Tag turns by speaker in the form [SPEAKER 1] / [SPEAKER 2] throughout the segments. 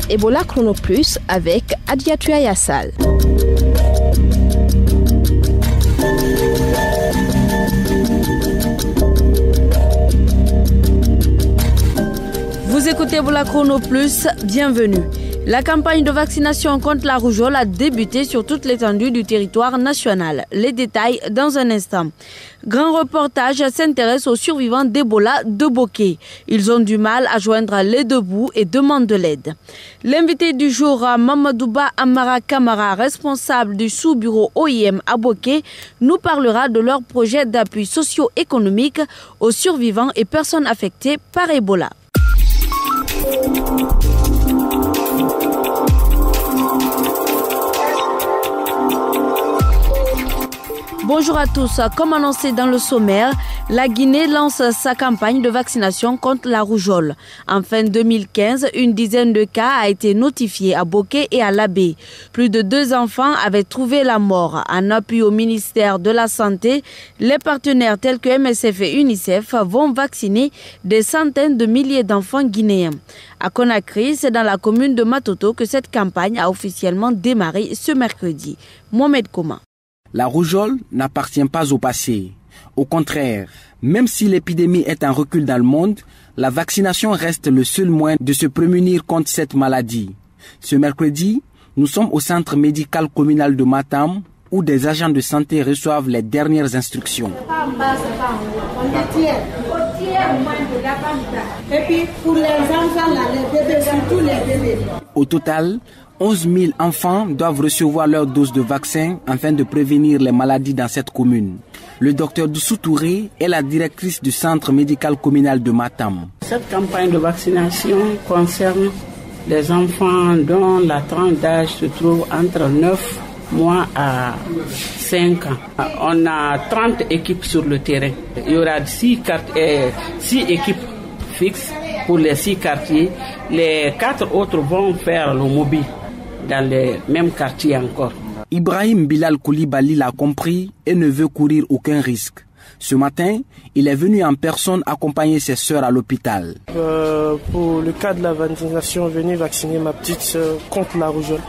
[SPEAKER 1] Ebola Chrono Plus avec Adiatua Yassal. Vous écoutez Ebola Chrono Plus, bienvenue. La campagne de vaccination contre la rougeole a débuté sur toute l'étendue du territoire national. Les détails dans un instant. Grand reportage s'intéresse aux survivants d'Ebola de Boké. Ils ont du mal à joindre les deux bouts et demandent de l'aide. L'invité du jour, Mamadouba Amara Kamara, responsable du sous-bureau OIM à Boké, nous parlera de leur projet d'appui socio-économique aux survivants et personnes affectées par Ebola. Bonjour à tous. Comme annoncé dans le sommaire, la Guinée lance sa campagne de vaccination contre la rougeole. En fin 2015, une dizaine de cas a été notifiée à Boké et à Labé. Plus de 2 enfants avaient trouvé la mort. En appui au ministère de la Santé, les partenaires tels que MSF et UNICEF vont vacciner des centaines de milliers d'enfants guinéens. À Conakry, c'est dans la commune de Matoto que cette campagne a officiellement démarré ce mercredi. Mohamed Koma.
[SPEAKER 2] La rougeole n'appartient pas au passé. Au contraire, même si l'épidémie est un recul dans le monde, la vaccination reste le seul moyen de se prémunir contre cette maladie. Ce mercredi, nous sommes au centre médical communal de Matam où des agents de santé reçoivent les dernières instructions.
[SPEAKER 3] Et puis pour les enfants, les bébés, surtout les bébés.
[SPEAKER 2] Au total, 11 000 enfants doivent recevoir leur dose de vaccin afin de prévenir les maladies dans cette commune. Le docteur Doussou Touré est la directrice du centre médical communal de Matam.
[SPEAKER 4] Cette campagne de vaccination concerne les enfants dont la tranche d'âge se trouve entre 9 mois à 5 ans. On a 30 équipes sur le terrain. Il y aura 6 équipes fixes pour les 6 quartiers. Les 4 autres vont faire le mobile dans les mêmes quartiers encore.
[SPEAKER 2] Ibrahim Bilal Koulibaly l'a compris et ne veut courir aucun risque. Ce matin, il est venu en personne accompagner ses sœurs à l'hôpital.
[SPEAKER 5] Pour le cas de la vaccination, venir vacciner ma petite sœur contre la rougeole.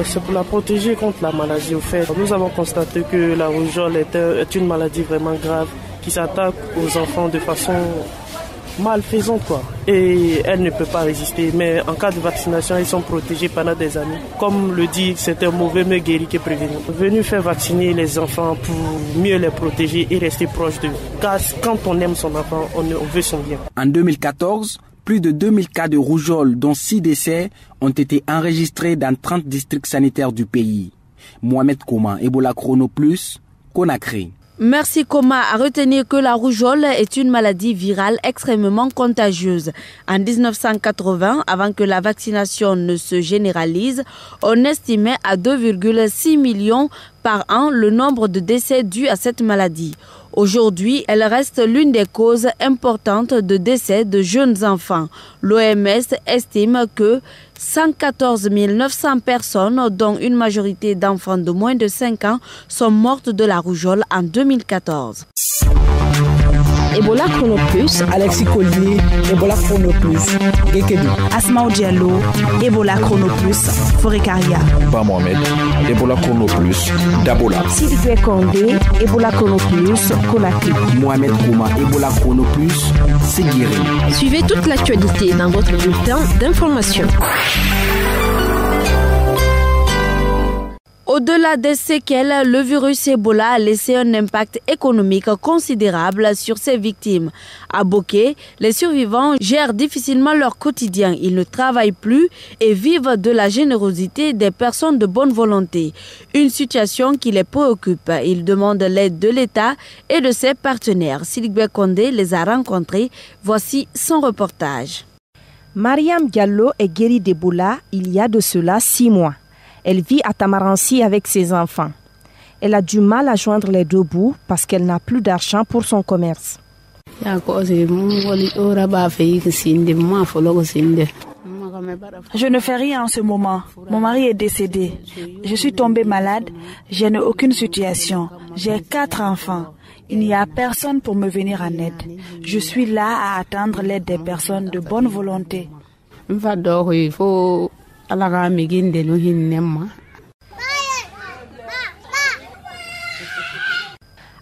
[SPEAKER 5] C'est pour la protéger contre la maladie. Au fait, nous avons constaté que la rougeole est une maladie vraiment grave qui s'attaque aux enfants de façon malfaisante, quoi. Et elle ne peut pas résister. Mais en cas de vaccination, ils sont protégés pendant des années. Comme le dit, c'est un mauvais mieux guéri que prévenu. Venir faire vacciner les enfants pour mieux les protéger et rester proche d'eux. Car quand on aime son enfant, on veut son bien.
[SPEAKER 2] En 2014, plus de 2000 cas de rougeole, dont 6 décès, ont été enregistrés dans 30 districts sanitaires du pays. Mohamed Koma, Ebola Chrono Plus, Conakry.
[SPEAKER 1] Merci Koma. À retenir que la rougeole est une maladie virale extrêmement contagieuse. En 1980, avant que la vaccination ne se généralise, on estimait à 2,6 millions par an le nombre de décès dus à cette maladie. Aujourd'hui, elle reste l'une des causes importantes de décès de jeunes enfants. L'OMS estime que 114 900 personnes, dont une majorité d'enfants de moins de 5 ans, sont mortes de la rougeole en 2014. Ebola Chrono Plus,
[SPEAKER 6] Alexis Collier, Ebola Chrono Plus, Gekedu,
[SPEAKER 7] Asmao Diallo, Ebola Chrono Plus, Forekaria,
[SPEAKER 8] Ba Mohamed, Ebola Chrono Plus, Dabola,
[SPEAKER 7] Sidibé Kondé, Ebola Chrono Plus, Conakry,
[SPEAKER 2] Mohamed Kouma, Ebola Chrono Plus, Seguiri.
[SPEAKER 1] Suivez toute l'actualité dans votre bulletin d'information. Au-delà des séquelles, le virus Ebola a laissé un impact économique considérable sur ses victimes. À Boké, les survivants gèrent difficilement leur quotidien. Ils ne travaillent plus et vivent de la générosité des personnes de bonne volonté. Une situation qui les préoccupe. Ils demandent l'aide de l'État et de ses partenaires. Sidibé Kondé les a rencontrés. Voici son reportage.
[SPEAKER 7] Mariam Diallo est guérie d'Ebola il y a de cela 6 mois. Elle vit à Tamaransi avec ses enfants. Elle a du mal à joindre les deux bouts parce qu'elle n'a plus d'argent pour son commerce.
[SPEAKER 9] Je ne fais rien en ce moment. Mon mari est décédé. Je suis tombée malade. Je n'ai aucune situation. J'ai 4 enfants. Il n'y a personne pour me venir en aide. Je suis là à attendre l'aide des personnes de bonne volonté.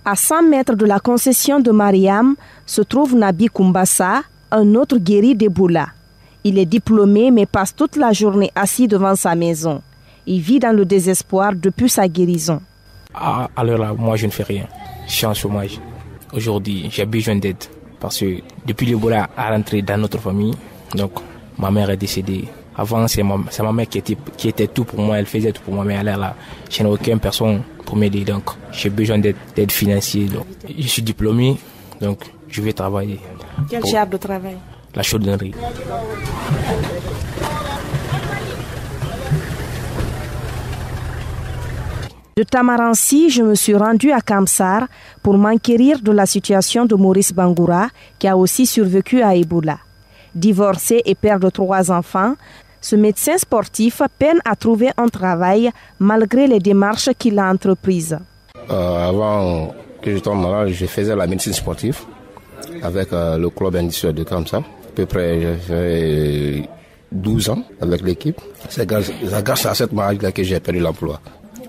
[SPEAKER 7] À 100 mètres de la concession de Mariam se trouve Nabi Kumbassa, un autre guéri d'Ebola. Il est diplômé mais passe toute la journée assis devant sa maison. Il vit dans le désespoir depuis sa guérison.
[SPEAKER 10] Alors là, moi je ne fais rien. Je suis en chômage. Aujourd'hui, j'ai besoin d'aide parce que depuis l'Ebola est rentré dans notre famille, donc ma mère est décédée. Avant, c'est ma mère qui était tout pour moi, elle faisait tout pour moi, mais là, je n'ai aucune personne pour m'aider, donc j'ai besoin d'aide financière. Donc, je suis diplômé, donc je vais travailler.
[SPEAKER 9] Quel genre de travail?
[SPEAKER 10] La chaudronnerie.
[SPEAKER 7] De Tamaransi, je me suis rendu à Kamsar pour m'enquérir de la situation de Maurice Bangoura, qui a aussi survécu à Ebola. Divorcé et père de 3 enfants, ce médecin sportif peine à trouver un travail malgré les démarches qu'il a entreprises.
[SPEAKER 11] Avant que je tombe malade, je faisais la médecine sportive avec le club industriel de Kamsar. À peu près, j'ai fait 12 ans avec l'équipe. C'est grâce à cette maladie que j'ai perdu l'emploi.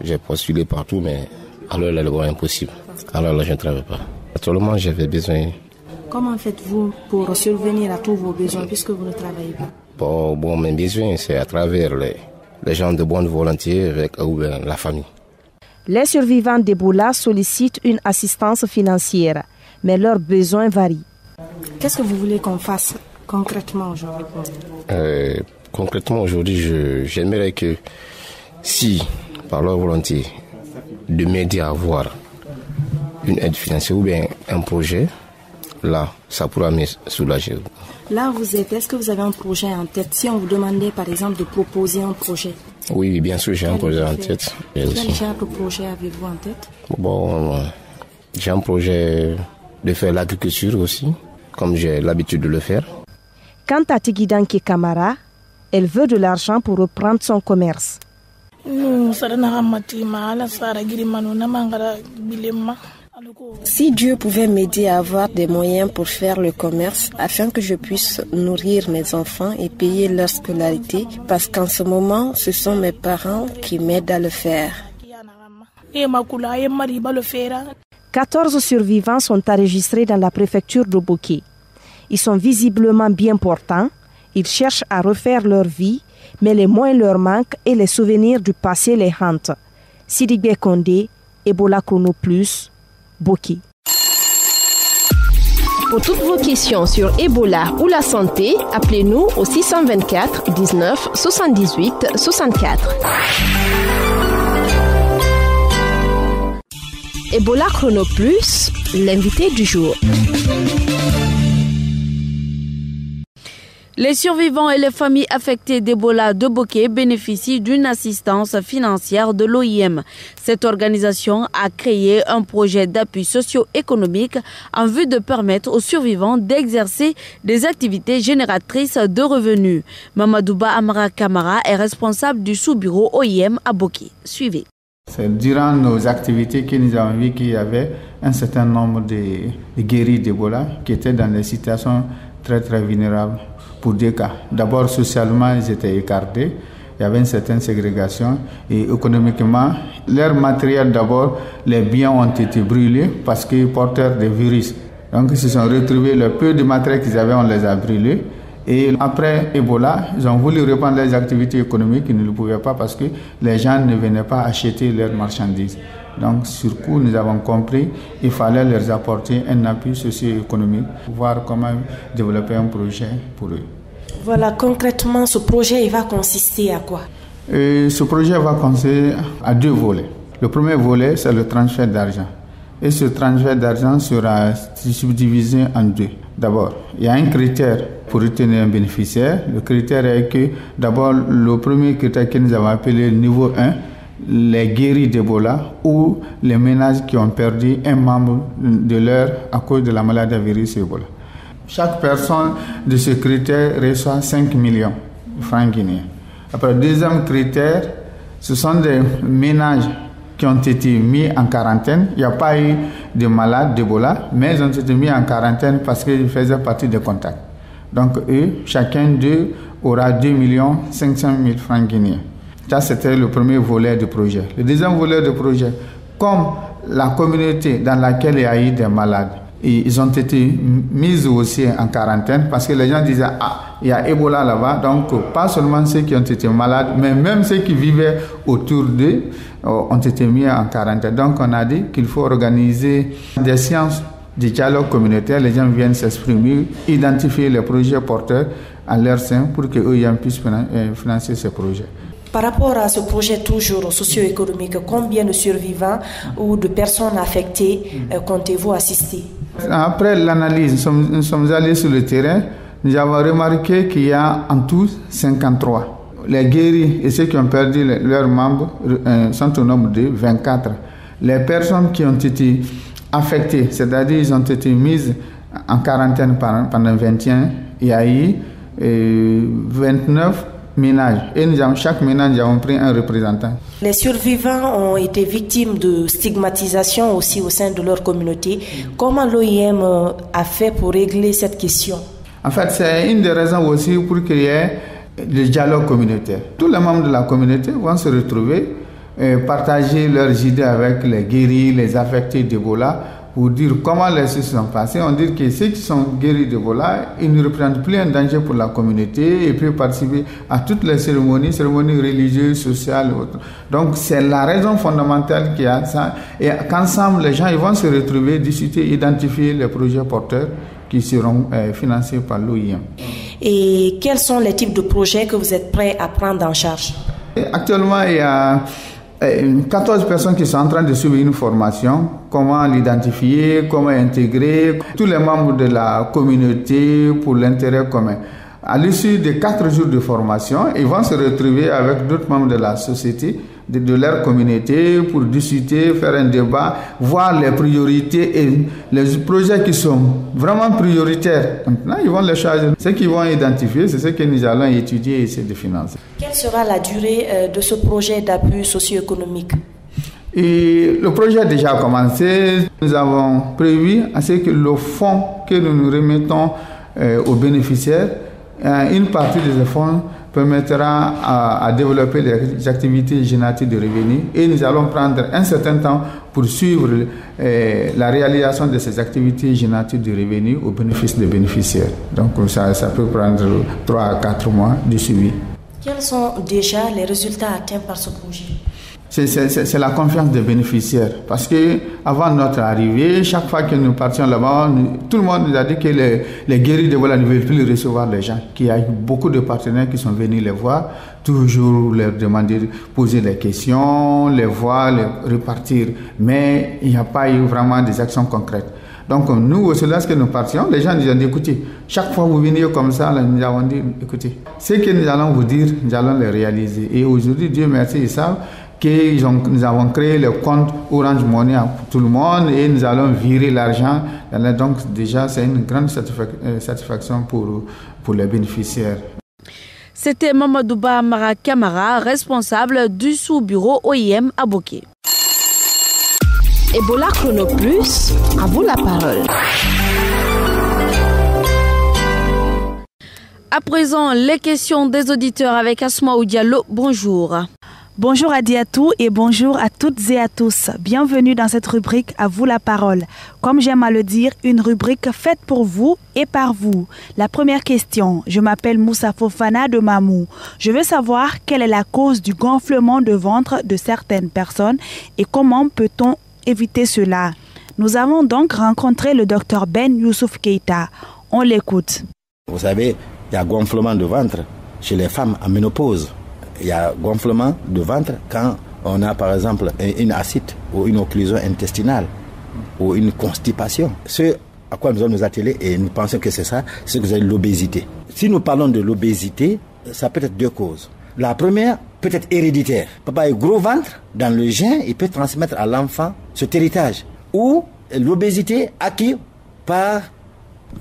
[SPEAKER 11] J'ai postulé partout, mais alors là, c'est impossible. Alors là, je ne travaille pas. Actuellement, j'avais besoin.
[SPEAKER 12] Comment faites-vous pour subvenir à tous vos besoins puisque vous ne travaillez pas?
[SPEAKER 11] Bon, mes besoins, c'est à travers les gens de bonne volonté avec la famille.
[SPEAKER 7] Les survivants d'Ebola sollicitent une assistance financière, mais leurs besoins varient.
[SPEAKER 12] Qu'est-ce que vous voulez qu'on fasse concrètement aujourd'hui?
[SPEAKER 11] Concrètement, aujourd'hui, j'aimerais que si, par leur volonté, de m'aider à avoir une aide financière ou bien un projet, là, ça pourra me soulager.
[SPEAKER 12] Là, vous êtes, est-ce que vous avez un projet en tête? Si on vous demandait, par exemple, de proposer un projet.
[SPEAKER 11] Oui, bien sûr, j'ai un projet en tête.
[SPEAKER 12] Quel genre de projet avez-vous en tête?
[SPEAKER 11] Bon, j'ai un projet de faire l'agriculture aussi, comme j'ai l'habitude de le faire.
[SPEAKER 7] Quant à Tigidanki Kamara, elle veut de l'argent pour reprendre son commerce.
[SPEAKER 13] Si Dieu pouvait m'aider à avoir des moyens pour faire le commerce afin que je puisse nourrir mes enfants et payer leur scolarité, parce qu'en ce moment, ce sont mes parents qui m'aident à le faire.
[SPEAKER 7] 14 survivants sont enregistrés dans la préfecture de Boké. Ils sont visiblement bien portants, ils cherchent à refaire leur vie, mais les moyens leur manquent et les souvenirs du passé les hantent. Sidibé Kondé, Ebola Chrono Plus, Boké.
[SPEAKER 14] Pour toutes vos questions sur Ebola ou la santé, appelez-nous au 624 19 78 64. Ebola Chrono Plus, l'invité du jour.
[SPEAKER 1] Les survivants et les familles affectées d'Ebola de Boké bénéficient d'une assistance financière de l'OIM. Cette organisation a créé un projet d'appui socio-économique en vue de permettre aux survivants d'exercer des activités génératrices de revenus. Mamadouba Amara Kamara est responsable du sous-bureau OIM à Boké. Suivez.
[SPEAKER 15] C'est durant nos activités que nous avons vu qu'il y avait un certain nombre de guéris d'Ebola qui étaient dans des situations très vulnérables. Pour 2 cas. D'abord, socialement, ils étaient écartés. Il y avait une certaine ségrégation. Et économiquement, leur matériel, d'abord, les biens ont été brûlés parce qu'ils portèrent des virus. Donc, ils se sont retrouvés, le peu de matériel qu'ils avaient, on les a brûlés. Et après Ebola, ils ont voulu reprendre les activités économiques, ils ne le pouvaient pas parce que les gens ne venaient pas acheter leurs marchandises. Donc, sur coup, nous avons compris qu'il fallait leur apporter un appui socio-économique pour voir comment développer un projet pour eux.
[SPEAKER 12] Voilà, concrètement, ce projet il va consister à quoi?
[SPEAKER 15] Ce projet va consister à 2 volets. Le premier volet, c'est le transfert d'argent. Et ce transfert d'argent sera subdivisé en 2. D'abord, il y a un critère pour retenir un bénéficiaire. Le critère est que, d'abord, le premier critère que nous avons appelé niveau 1, les guéris d'Ebola ou les ménages qui ont perdu un membre de leur à cause de la maladie à virus Ebola. Chaque personne de ce critère reçoit 5 millions de francs guinéens. Après, le deuxième critère, ce sont des ménages qui ont été mis en quarantaine. Il n'y a pas eu de malades d'Ebola, mais ils ont été mis en quarantaine parce qu'ils faisaient partie des contacts. Donc eux, chacun d'eux aura 2 500 000 francs guinéens. Ça, c'était le premier volet du projet. Le deuxième volet du projet, comme la communauté dans laquelle il y a eu des malades, ils ont été mis aussi en quarantaine parce que les gens disaient « Ah, il y a Ebola là-bas ». Donc, pas seulement ceux qui ont été malades, mais même ceux qui vivaient autour d'eux ont été mis en quarantaine. Donc, on a dit qu'il faut organiser des séances de dialogue communautaire. Les gens viennent s'exprimer, identifier les projets porteurs à leur sein pour qu'eux puissent financer ces projets.
[SPEAKER 12] Par rapport à ce projet toujours socio-économique, combien de survivants ou de personnes affectées comptez-vous assister?
[SPEAKER 15] Après l'analyse, nous sommes allés sur le terrain, nous avons remarqué qu'il y a en tout 53. Les guéris et ceux qui ont perdu leurs membres sont au nombre de 24. Les personnes qui ont été affectées, c'est-à-dire ils ont été mises en quarantaine pendant 21, il y a eu 29 ménages. Et chaque ménage, nous avons pris un représentant.
[SPEAKER 12] Les survivants ont été victimes de stigmatisation aussi au sein de leur communauté. Comment l'OIM a fait pour régler cette question?
[SPEAKER 15] En fait, c'est une des raisons aussi pour qu'il y ait le dialogue communautaire. Tous les membres de la communauté vont se retrouver, partager leurs idées avec les guéris, les affectés d'Ebola, pour dire comment les choses sont passées. On dit que ceux qui sont guéris d'Ebola, ils ne représentent plus un danger pour la communauté et peuvent participer à toutes les cérémonies religieuses, sociales. Autres. Donc c'est la raison fondamentale qu'il y a ça. Et qu'ensemble, les gens ils vont se retrouver, discuter, identifier les projets porteurs qui seront financés par l'OIM.
[SPEAKER 12] Et quels sont les types de projets que vous êtes prêts à prendre en charge?
[SPEAKER 15] Actuellement, il y a 14 personnes qui sont en train de suivre une formation, comment l'identifier, comment intégrer tous les membres de la communauté pour l'intérêt commun. À l'issue de 4 jours de formation, ils vont se retrouver avec d'autres membres de la société, de leur communauté pour discuter, faire un débat, voir les priorités et les projets qui sont vraiment prioritaires. Maintenant, ils vont les choisir. Ce qu'ils vont identifier, c'est ce que nous allons étudier et essayer de financer.
[SPEAKER 12] Quelle sera la durée de ce projet d'appui socio-économique?
[SPEAKER 15] Et le projet a déjà commencé. Nous avons prévu à ce que le fonds que nous remettons aux bénéficiaires, une partie de ce fonds permettra à développer des activités génératives de revenus et nous allons prendre un certain temps pour suivre la réalisation de ces activités génératives de revenus au bénéfice des bénéficiaires. Donc ça peut prendre 3 à 4 mois de suivi.
[SPEAKER 12] Quels sont déjà les résultats atteints par ce projet?
[SPEAKER 15] C'est la confiance des bénéficiaires. Parce que avant notre arrivée, chaque fois que nous partions là-bas, tout le monde nous a dit que les guéris d'Ebola ne veulent plus recevoir les gens. Qu'il y a eu beaucoup de partenaires qui sont venus les voir, toujours leur demander de poser des questions, les voir, les repartir. Mais il n'y a pas eu vraiment des actions concrètes. Donc nous, c'est lorsque nous partions, les gens nous ont dit, écoutez, chaque fois que vous venez comme ça, là, nous avons dit, écoutez, ce que nous allons vous dire, nous allons le réaliser. Et aujourd'hui, Dieu merci, ils savent que nous avons créé le compte Orange Money pour tout le monde et nous allons virer l'argent. Donc déjà, c'est une grande satisfaction pour les bénéficiaires.
[SPEAKER 1] C'était Mamadouba Mara Kamara, responsable du sous-bureau OIM à Boké.
[SPEAKER 14] Ebola Chrono Plus, à vous la parole.
[SPEAKER 1] À présent, les questions des auditeurs avec Asmaou Diallo. Bonjour.
[SPEAKER 9] Bonjour à Diatou et bonjour à toutes et à tous. Bienvenue dans cette rubrique À vous la parole. Comme j'aime à le dire, une rubrique faite pour vous et par vous. La première question, je m'appelle Moussa Fofana de Mamou. Je veux savoir quelle est la cause du gonflement de ventre de certaines personnes et comment peut-on éviter cela. Nous avons donc rencontré le docteur Ben Youssouf Keita. On l'écoute.
[SPEAKER 16] Vous savez, il y a gonflement de ventre chez les femmes en ménopause. Il y a gonflement de ventre quand on a par exemple une acide ou une occlusion intestinale ou une constipation. Ce à quoi nous allons nous atteler, et nous pensons que c'est ça, c'est que vous avez l'obésité. Si nous parlons de l'obésité, ça peut être 2 causes. La première peut être héréditaire. Papa a gros ventre, dans le gène, il peut transmettre à l'enfant cet héritage. Ou l'obésité acquise par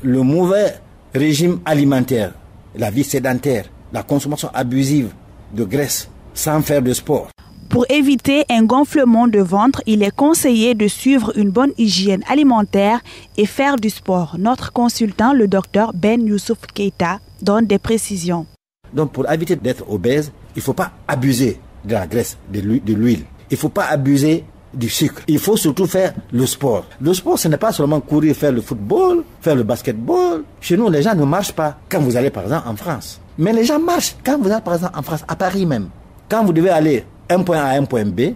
[SPEAKER 16] le mauvais régime alimentaire, la vie sédentaire, la consommation abusive de graisse sans faire de sport.
[SPEAKER 9] Pour éviter un gonflement de ventre, il est conseillé de suivre une bonne hygiène alimentaire et faire du sport. Notre consultant, le docteur Ben Youssouf Keita, donne des précisions.
[SPEAKER 16] Donc pour éviter d'être obèse, il ne faut pas abuser de la graisse, de l'huile. Il ne faut pas abuser du sucre. Il faut surtout faire le sport. Le sport, ce n'est pas seulement courir, faire le football, faire le basketball. Chez nous, les gens ne marchent pas quand vous allez par exemple en France. Mais les gens marchent quand vous allez par exemple en France, à Paris même. Quand vous devez aller un point A à un point B,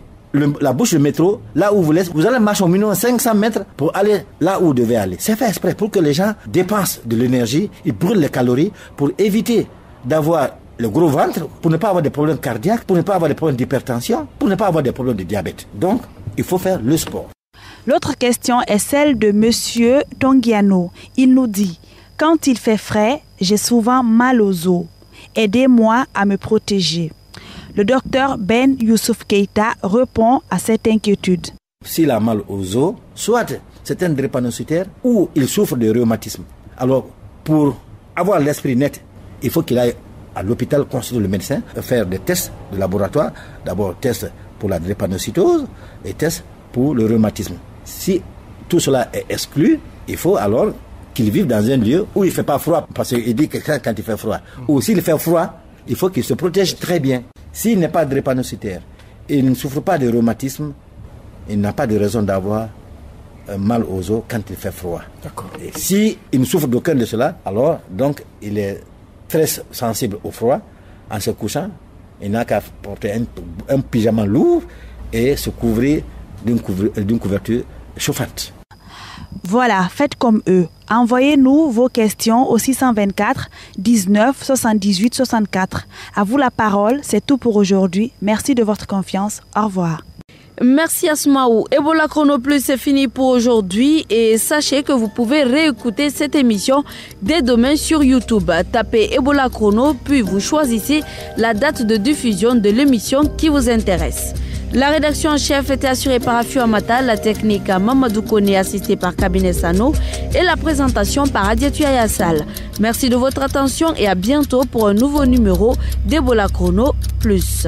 [SPEAKER 16] la bouche de métro, là où vous allez marcher au minimum 500 mètres pour aller là où vous devez aller. C'est fait exprès pour que les gens dépensent de l'énergie, ils brûlent les calories pour éviter d'avoir le gros ventre, pour ne pas avoir des problèmes cardiaques, pour ne pas avoir des problèmes d'hypertension, pour ne pas avoir des problèmes de diabète. Donc, il faut faire le sport.
[SPEAKER 9] L'autre question est celle de Monsieur Tongiano. Il nous dit, quand il fait frais, j'ai souvent mal aux os. Aidez-moi à me protéger. Le docteur Ben Youssouf Keita répond à cette inquiétude.
[SPEAKER 16] S'il a mal aux os, soit c'est un drépanocytaire ou il souffre de rhumatisme. Alors, pour avoir l'esprit net, il faut qu'il aille à l'hôpital consulter le médecin, faire des tests de laboratoire. D'abord, test pour la drépanocytose et test pour le rhumatisme. Si tout cela est exclu, il faut alors qu'il vive dans un lieu où il ne fait pas froid, parce qu'il dit que quand il fait froid, ou s'il fait froid, il faut qu'il se protège très bien. S'il n'est pas drépanocytaire et il ne souffre pas de rhumatisme, il n'a pas de raison d'avoir mal aux os quand il fait froid. Et s'il ne souffre d'aucun de cela, alors donc il est très sensible au froid. En se couchant, il n'a qu'à porter un pyjama lourd et se couvrir d'une couverture chauffante.
[SPEAKER 9] Voilà, faites comme eux. Envoyez-nous vos questions au 624 19 78 64. À vous la parole, c'est tout pour aujourd'hui. Merci de votre confiance. Au revoir.
[SPEAKER 1] Merci Asmaou. Ebola Chrono Plus, c'est fini pour aujourd'hui et sachez que vous pouvez réécouter cette émission dès demain sur YouTube. Tapez Ebola Chrono puis vous choisissez la date de diffusion de l'émission qui vous intéresse. La rédaction en chef était assurée par Afiou Amata, la technique à Mamadou Kone assistée par Kabine Sano et la présentation par Adiatou Ayassal. Merci de votre attention et à bientôt pour un nouveau numéro d'Ebola Chrono Plus.